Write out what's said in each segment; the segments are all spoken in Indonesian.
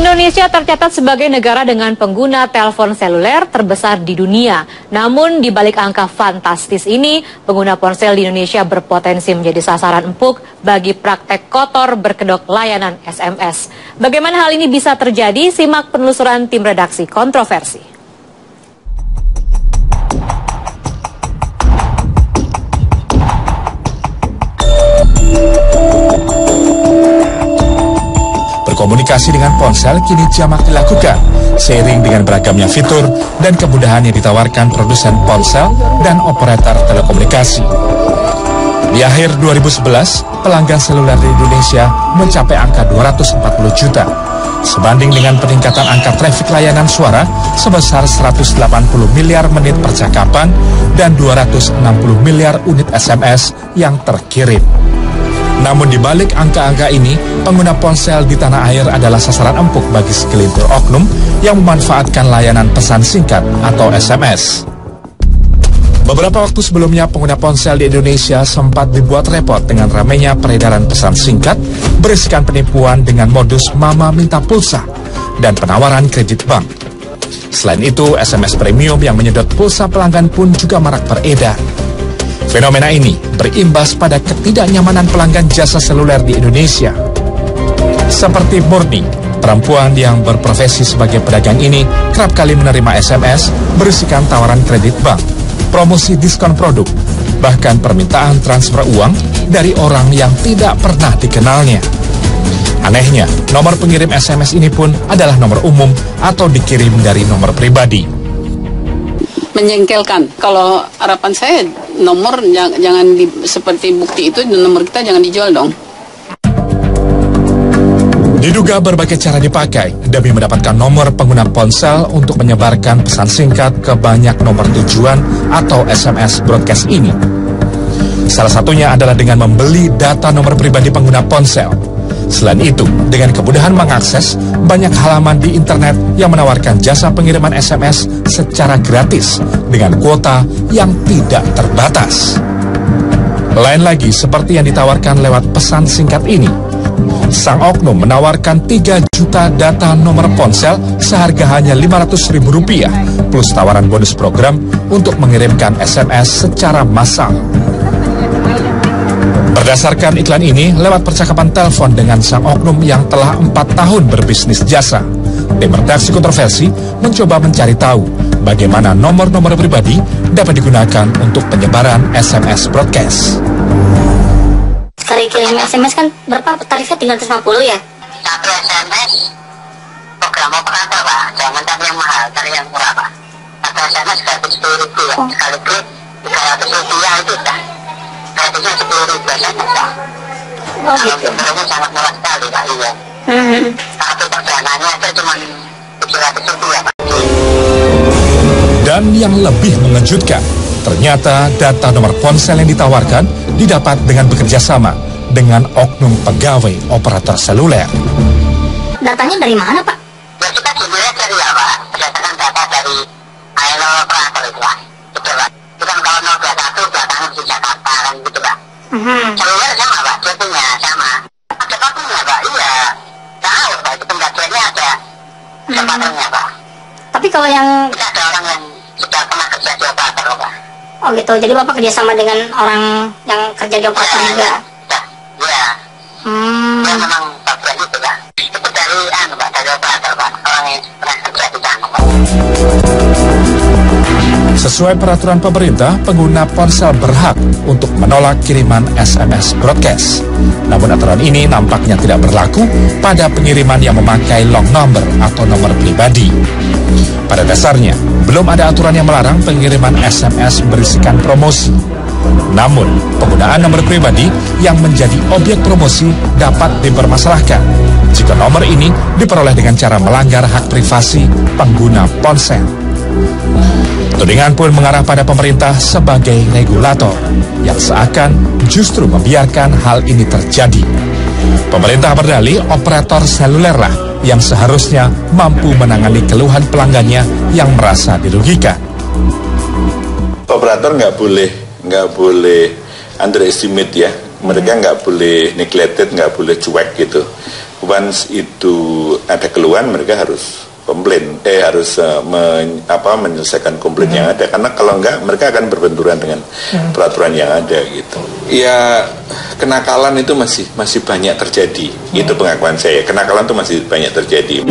Indonesia tercatat sebagai negara dengan pengguna telepon seluler terbesar di dunia. Namun di balik angka fantastis ini, pengguna ponsel di Indonesia berpotensi menjadi sasaran empuk bagi praktek kotor berkedok layanan SMS. Bagaimana hal ini bisa terjadi? Simak penelusuran tim redaksi Kontroversi. Komunikasi dengan ponsel kini jamak dilakukan, seiring dengan beragamnya fitur dan kemudahan yang ditawarkan produsen ponsel dan operator telekomunikasi. Di akhir 2011, pelanggan seluler di Indonesia mencapai angka 240 juta, sebanding dengan peningkatan angka trafik layanan suara sebesar 180 miliar menit percakapan dan 260 miliar unit SMS yang terkirim. Namun di balik angka-angka ini, pengguna ponsel di tanah air adalah sasaran empuk bagi segelintir oknum yang memanfaatkan layanan pesan singkat atau SMS. Beberapa waktu sebelumnya, pengguna ponsel di Indonesia sempat dibuat repot dengan ramainya peredaran pesan singkat berisikan penipuan dengan modus mama minta pulsa dan penawaran kredit bank. Selain itu, SMS premium yang menyedot pulsa pelanggan pun juga marak beredar. Fenomena ini berimbas pada ketidaknyamanan pelanggan jasa seluler di Indonesia. Seperti Murni, perempuan yang berprofesi sebagai pedagang ini kerap kali menerima SMS berisikan tawaran kredit bank, promosi diskon produk, bahkan permintaan transfer uang dari orang yang tidak pernah dikenalnya. Anehnya, nomor pengirim SMS ini pun adalah nomor umum atau dikirim dari nomor pribadi. Menjengkelkan. Kalau harapan saya nomor jangan seperti bukti itu, nomor kita jangan dijual dong. Diduga berbagai cara dipakai demi mendapatkan nomor pengguna ponsel untuk menyebarkan pesan singkat ke banyak nomor tujuan atau SMS broadcast ini. Salah satunya adalah dengan membeli data nomor pribadi pengguna ponsel. Selain itu, dengan kemudahan mengakses banyak halaman di internet yang menawarkan jasa pengiriman SMS secara gratis dengan kuota yang tidak terbatas. Lain lagi seperti yang ditawarkan lewat pesan singkat ini. Sang oknum menawarkan 3 juta data nomor ponsel seharga hanya Rp500.000 plus tawaran bonus program untuk mengirimkan SMS secara massal. Berdasarkan iklan ini, lewat percakapan telepon dengan sang oknum yang telah 4 tahun berbisnis jasa, tim redaksi Kontroversi mencoba mencari tahu bagaimana nomor-nomor pribadi dapat digunakan untuk penyebaran SMS broadcast. Sekali kirim SMS kan berapa tarifnya? 350 ya? Satu SMS program operator Pak, jangan tadi yang mahal, cari yang murah Pak. Satu SMS gratis Rp10.000 ya, sekali klik Rp300 itu dah. Gratisnya Rp10.000 SMS Pak. Oh gitu. Kalau sangat murah sekali Pak, iya. Satu perjalanannya aja cuma Rp700 ya Pak. Dan yang lebih mengejutkan, ternyata data nomor ponsel yang ditawarkan didapat dengan bekerja sama dengan oknum pegawai operator seluler. Datanya dari mana Pak? Ya kita sebenarnya dari apa? Berdasarkan data dari ILO operator itu Pak. Gitu Pak. Itu kan kalau 021 belakangan di Jakarta kan gitu Pak. Seluler sama Pak, jatuhnya sama. Ada pakunya Pak, iya. Tahu Pak, itu pembagiannya ada separuhnya Pak. Tapi kalau yang... Kita ada orang yang sudah pernah kerja di operator Pak. Oh gitu, jadi Bapak kerjasama dengan orang yang kerja di operator juga? Iya. Ya memang bagian itu Pak. Itu dari Pak, dari operator Pak. Orang yang pernah kerja di sana Pak. Sesuai peraturan pemerintah, pengguna ponsel berhak untuk menolak kiriman SMS broadcast. Namun aturan ini nampaknya tidak berlaku pada pengiriman yang memakai long number atau nomor pribadi. Pada dasarnya, belum ada aturan yang melarang pengiriman SMS berisikan promosi. Namun, penggunaan nomor pribadi yang menjadi objek promosi dapat dipermasalahkan jika nomor ini diperoleh dengan cara melanggar hak privasi pengguna ponsel. Tudingan pun mengarah pada pemerintah sebagai regulator yang seakan justru membiarkan hal ini terjadi. Pemerintah berdalih operator seluler lah yang seharusnya mampu menangani keluhan pelanggannya yang merasa dirugikan. Operator nggak boleh underestimate ya. Mereka nggak boleh neglected, nggak boleh cuek gitu. Once itu ada keluhan mereka harus komplain, harus menyelesaikan komplain yang ada, karena kalau enggak mereka akan berbenturan dengan peraturan yang ada gitu. Ya, kenakalan itu masih banyak terjadi. Itu pengakuan saya. Kenakalan itu masih banyak terjadi.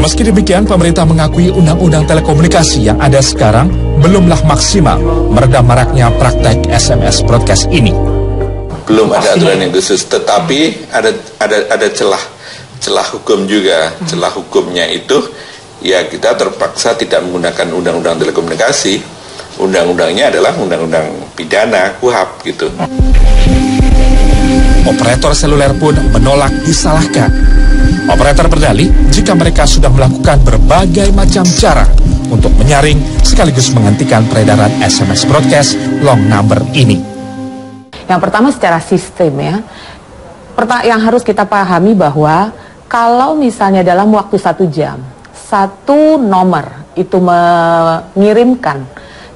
Meski demikian, pemerintah mengakui undang-undang telekomunikasi yang ada sekarang belumlah maksimal meredam maraknya praktek SMS broadcast ini. Belum ada aturan yang khusus, tetapi ada celah hukum juga. Celah hukumnya itu ya kita terpaksa tidak menggunakan undang-undang telekomunikasi. Undang-undangnya adalah undang-undang pidana, KUHP gitu. Operator seluler pun menolak disalahkan. Operator berdalih jika mereka sudah melakukan berbagai macam cara untuk menyaring sekaligus menghentikan peredaran SMS broadcast long number ini. Yang pertama secara sistem ya, yang harus kita pahami bahwa kalau misalnya dalam waktu 1 jam, satu nomor itu mengirimkan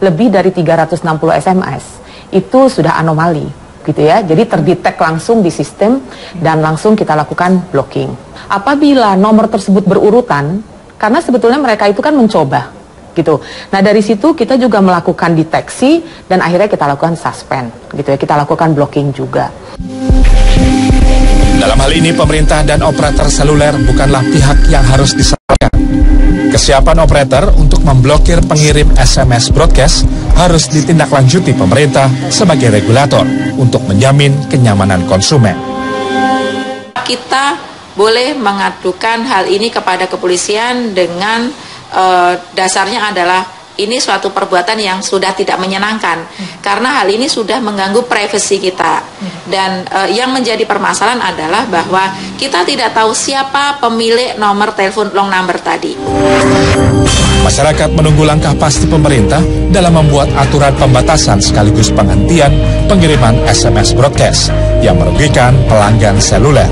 lebih dari 360 SMS, itu sudah anomali gitu ya. Jadi terdetek langsung di sistem dan langsung kita lakukan blocking. Apabila nomor tersebut berurutan, karena sebetulnya mereka itu kan mencoba gitu. Nah dari situ kita juga melakukan deteksi dan akhirnya kita lakukan suspend gitu ya. Kita lakukan blocking juga. Dalam hal ini pemerintah dan operator seluler bukanlah pihak yang harus disalahkan. Kesiapan operator untuk memblokir pengirim SMS broadcast harus ditindaklanjuti pemerintah sebagai regulator untuk menjamin kenyamanan konsumen. Kita boleh mengadukan hal ini kepada kepolisian dengan dasarnya adalah ini suatu perbuatan yang sudah tidak menyenangkan karena hal ini sudah mengganggu privasi kita dan yang menjadi permasalahan adalah bahwa kita tidak tahu siapa pemilik nomor telepon long number tadi. Masyarakat menunggu langkah pasti pemerintah dalam membuat aturan pembatasan sekaligus penghentian pengiriman SMS broadcast yang merugikan pelanggan seluler.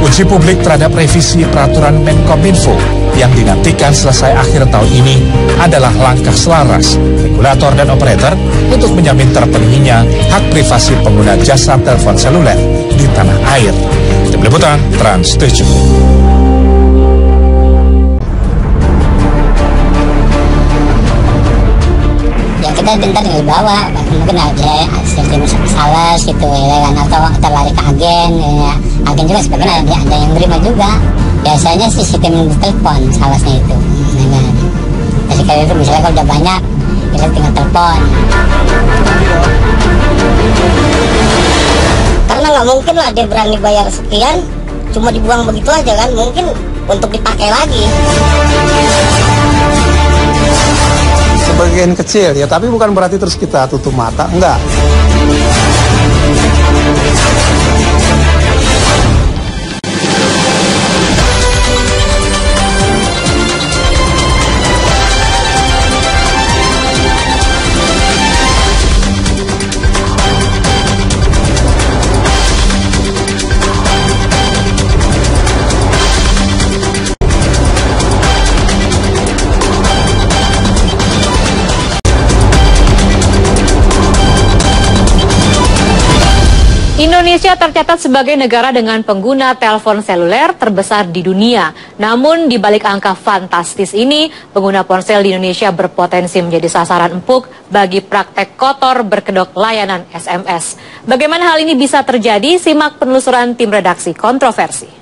Uji publik terhadap revisi peraturan Menkominfo yang dinantikan selesai akhir tahun ini adalah langkah selaras regulator dan operator untuk menjamin terpenuhinya hak privasi pengguna jasa telepon seluler di tanah air. Tim Liputan Trans 7. Ya kita bentar di bawah, mungkin ada sistem sales gitu ya kan, atau terlari ke agen ya. Agen juga sebenarnya ada yang menerima juga. Biasanya sih sistem telepon salesnya itu. Jadi kalau itu misalnya kalau udah banyak, kita tinggal telepon. Karena nggak mungkin lah dia berani bayar sekian, cuma dibuang begitu aja kan, mungkin untuk dipakai lagi. Sebagian kecil ya, tapi bukan berarti terus kita tutup mata, enggak. Indonesia tercatat sebagai negara dengan pengguna telepon seluler terbesar di dunia. Namun di balik angka fantastis ini, pengguna ponsel di Indonesia berpotensi menjadi sasaran empuk bagi praktek kotor berkedok layanan SMS. Bagaimana hal ini bisa terjadi? Simak penelusuran tim redaksi Kontroversi.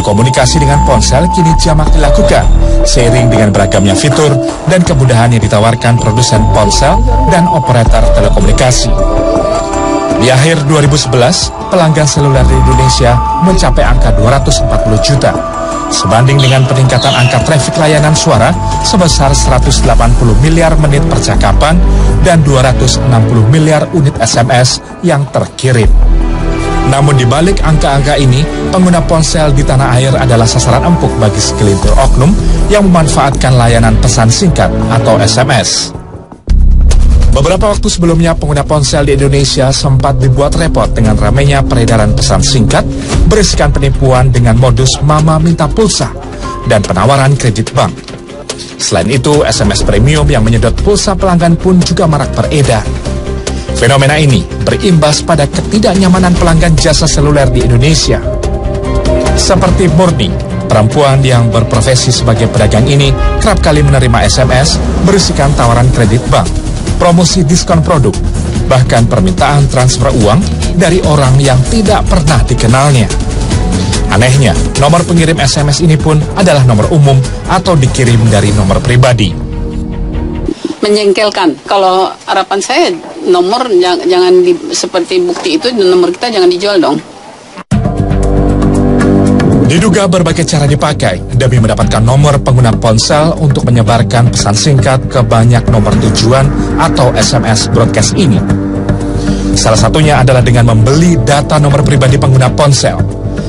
Berkomunikasi dengan ponsel kini jamak dilakukan, seiring dengan beragamnya fitur dan kemudahan yang ditawarkan produsen ponsel dan operator telekomunikasi. Di akhir 2011, pelanggan seluler di Indonesia mencapai angka 240 juta, sebanding dengan peningkatan angka trafik layanan suara sebesar 180 miliar menit percakapan dan 260 miliar unit SMS yang terkirim. Namun di balik angka-angka ini, pengguna ponsel di tanah air adalah sasaran empuk bagi segelintir oknum yang memanfaatkan layanan pesan singkat atau SMS. Beberapa waktu sebelumnya, pengguna ponsel di Indonesia sempat dibuat repot dengan ramainya peredaran pesan singkat berisikan penipuan dengan modus mama minta pulsa dan penawaran kredit bank. Selain itu, SMS premium yang menyedot pulsa pelanggan pun juga marak beredar. Fenomena ini berimbas pada ketidaknyamanan pelanggan jasa seluler di Indonesia. Seperti Murni, perempuan yang berprofesi sebagai pedagang ini kerap kali menerima SMS berisikan tawaran kredit bank, promosi diskon produk, bahkan permintaan transfer uang dari orang yang tidak pernah dikenalnya. Anehnya, nomor pengirim SMS ini pun adalah nomor umum atau dikirim dari nomor pribadi. Menjengkelkan. Kalau harapan saya nomor jangan seperti bukti itu, nomor kita jangan dijual dong. Diduga berbagai cara dipakai demi mendapatkan nomor pengguna ponsel untuk menyebarkan pesan singkat ke banyak nomor tujuan atau SMS broadcast ini. Salah satunya adalah dengan membeli data nomor pribadi pengguna ponsel.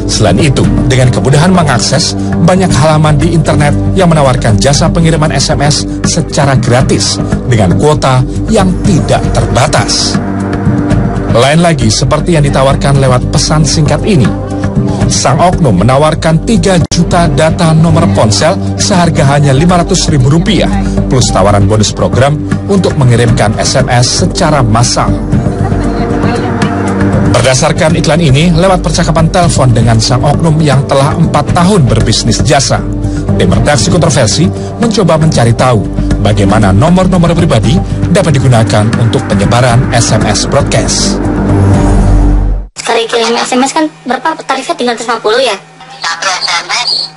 Selain itu, dengan kemudahan mengakses banyak halaman di internet yang menawarkan jasa pengiriman SMS secara gratis dengan kuota yang tidak terbatas. Lain lagi seperti yang ditawarkan lewat pesan singkat ini. Sang oknum menawarkan 3 juta data nomor ponsel seharga hanya Rp500.000 plus tawaran bonus program untuk mengirimkan SMS secara massal. Berdasarkan iklan ini, lewat percakapan telepon dengan sang oknum yang telah 4 tahun berbisnis jasa, tim redaksi kontroversi mencoba mencari tahu bagaimana nomor-nomor pribadi dapat digunakan untuk penyebaran SMS broadcast. Sekali kirim SMS kan berapa tarifnya? 350 ya? Satu SMS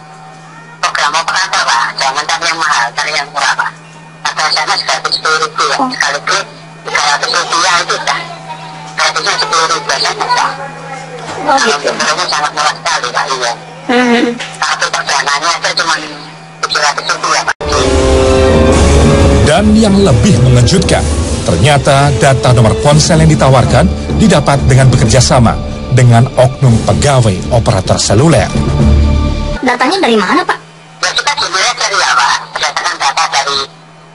program operator Pak, jangan tadi yang mahal, cari yang murah Pak. Satu SMS gratis Rp10.000 ya, sekali klik Rp300 itu dah. Gratisnya Rp10.000 SMS Pak. Oh gitu. Sebenarnya sangat murah sekali Pak, iya. Satu perjalanannya itu cuma Rp700 ya Pak. Dan yang lebih mengejutkan, ternyata data nomor ponsel yang ditawarkan didapat dengan bekerja sama dengan oknum pegawai operator seluler. Datanya dari mana Pak? Ya kita sebenarnya dari apa? Berdasarkan data dari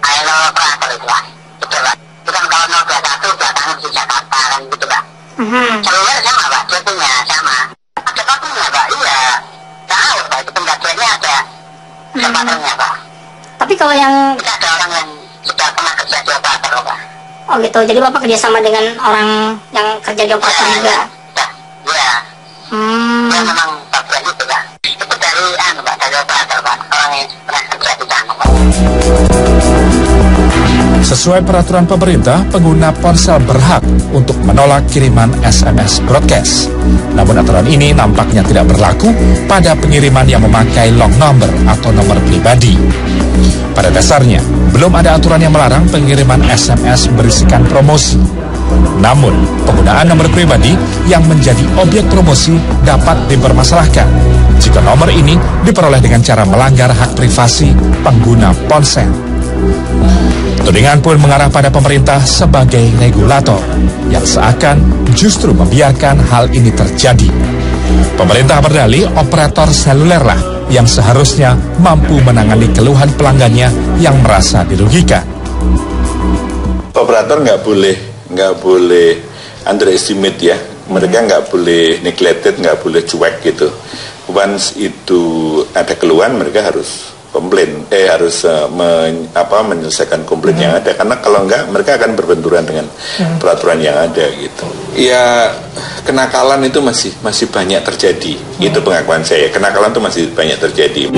ILO operator itu Pak. Gitu Pak. Itu kan kalau 021 belakangan di Jakarta kan gitu Pak. Seluler sama Pak, jatuhnya sama. Ada pakunya Pak, iya. Tahu Pak, itu pembagiannya ada kesempatannya Pak. Tapi kalau yang... Kita ada orang yang sudah pernah kerja di operator Pak. Oh gitu, jadi Bapak kerjasama dengan orang yang kerja di operator juga? Iya. Ya memang bagian itu Pak. Itu dari Pak, dari operator Pak. Orang yang pernah kerja di sana Pak. Sesuai peraturan pemerintah, pengguna ponsel berhak untuk menolak kiriman SMS broadcast. Namun aturan ini nampaknya tidak berlaku pada pengiriman yang memakai long number atau nomor pribadi. Pada dasarnya, belum ada aturan yang melarang pengiriman SMS berisikan promosi. Namun, penggunaan nomor pribadi yang menjadi objek promosi dapat dipermasalahkan jika nomor ini diperoleh dengan cara melanggar hak privasi pengguna ponsel. Tudingan pun mengarah pada pemerintah sebagai regulator yang seakan justru membiarkan hal ini terjadi. Pemerintah berdalih operator seluler lah yang seharusnya mampu menangani keluhan pelanggannya yang merasa dirugikan. Operator nggak boleh underestimate ya. Mereka nggak boleh neglected, nggak boleh cuek gitu. Once itu ada keluhan, mereka harus komplain, harus menyelesaikan komplain yang ada, karena kalau enggak mereka akan berbenturan dengan peraturan yang ada gitu. Ya kenakalan itu masih banyak terjadi, itu pengakuan saya. Kenakalan itu masih banyak terjadi.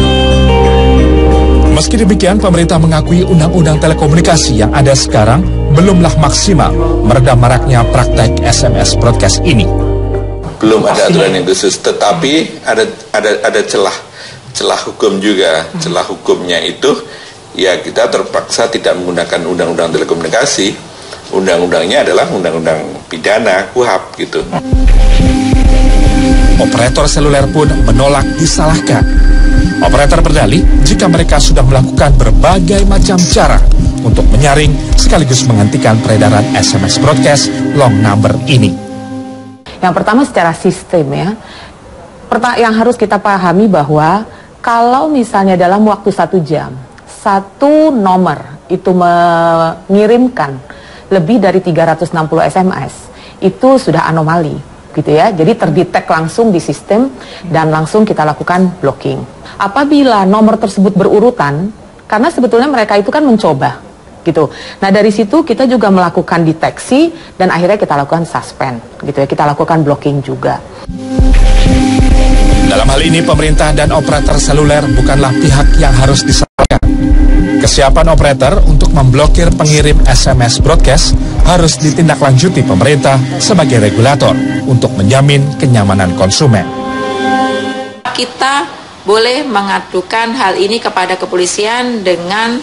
Meski demikian, pemerintah mengakui undang-undang telekomunikasi yang ada sekarang belumlah maksimal meredam maraknya praktek SMS broadcast ini. Belum ada aturan yang khusus, tetapi ada celah hukum juga. Celah hukumnya itu ya kita terpaksa tidak menggunakan undang-undang telekomunikasi. Undang-undangnya adalah undang-undang pidana, KUHP gitu. Operator seluler pun menolak disalahkan. Operator berdalih jika mereka sudah melakukan berbagai macam cara untuk menyaring sekaligus menghentikan peredaran SMS broadcast long number ini. Yang pertama secara sistem ya, yang harus kita pahami bahwa kalau misalnya dalam waktu 1 jam, satu nomor itu mengirimkan lebih dari 360 SMS, itu sudah anomali, gitu ya. Jadi terdetek langsung di sistem dan langsung kita lakukan blocking. Apabila nomor tersebut berurutan, karena sebetulnya mereka itu kan mencoba gitu. Nah dari situ kita juga melakukan deteksi dan akhirnya kita lakukan suspend gitu ya, kita lakukan blocking juga. Dalam hal ini pemerintah dan operator seluler bukanlah pihak yang harus disalahkan. Kesiapan operator untuk memblokir pengirim SMS broadcast harus ditindaklanjuti pemerintah sebagai regulator untuk menjamin kenyamanan konsumen. Kita boleh mengadukan hal ini kepada kepolisian dengan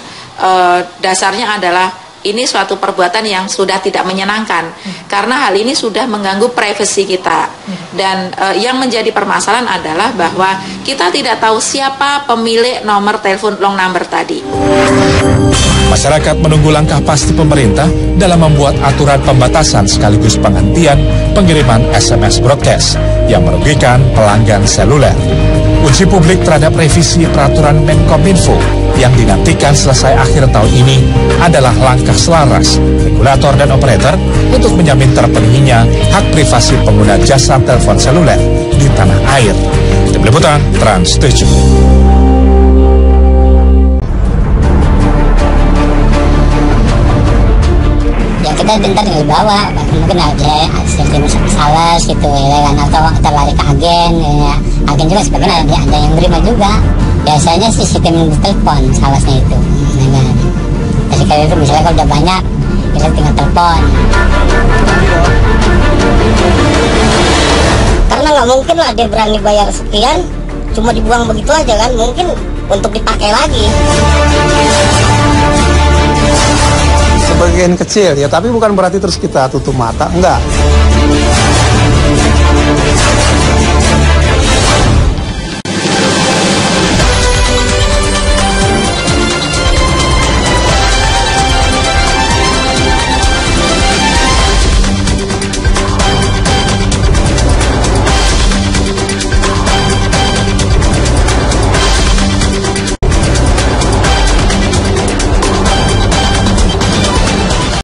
dasarnya adalah ini suatu perbuatan yang sudah tidak menyenangkan karena hal ini sudah mengganggu privasi kita dan yang menjadi permasalahan adalah bahwa kita tidak tahu siapa pemilik nomor telepon long number tadi. Masyarakat menunggu langkah pasti pemerintah dalam membuat aturan pembatasan sekaligus penghentian pengiriman SMS broadcast yang merugikan pelanggan seluler. Uji publik terhadap revisi peraturan Menkominfo yang dinantikan selesai akhir tahun ini adalah langkah selaras regulator dan operator untuk menjamin terpenuhinya hak privasi pengguna jasa telepon seluler di tanah air. Tim Liputan Trans 7. Kita bentar nggak dibawa, mungkin ada sistem sales gitu ya kan, atau lari ke agen ya. Agen juga sebenarnya ada yang terima juga, biasanya sih sistem telepon salesnya itu ya kan. Jadi kalau itu misalnya kalau udah banyak kita tinggal telepon, karena nggak mungkin lah dia berani bayar sekian cuma dibuang begitu aja kan, mungkin untuk dipakai lagi. Sebagian kecil ya, tapi bukan berarti terus kita tutup mata, enggak.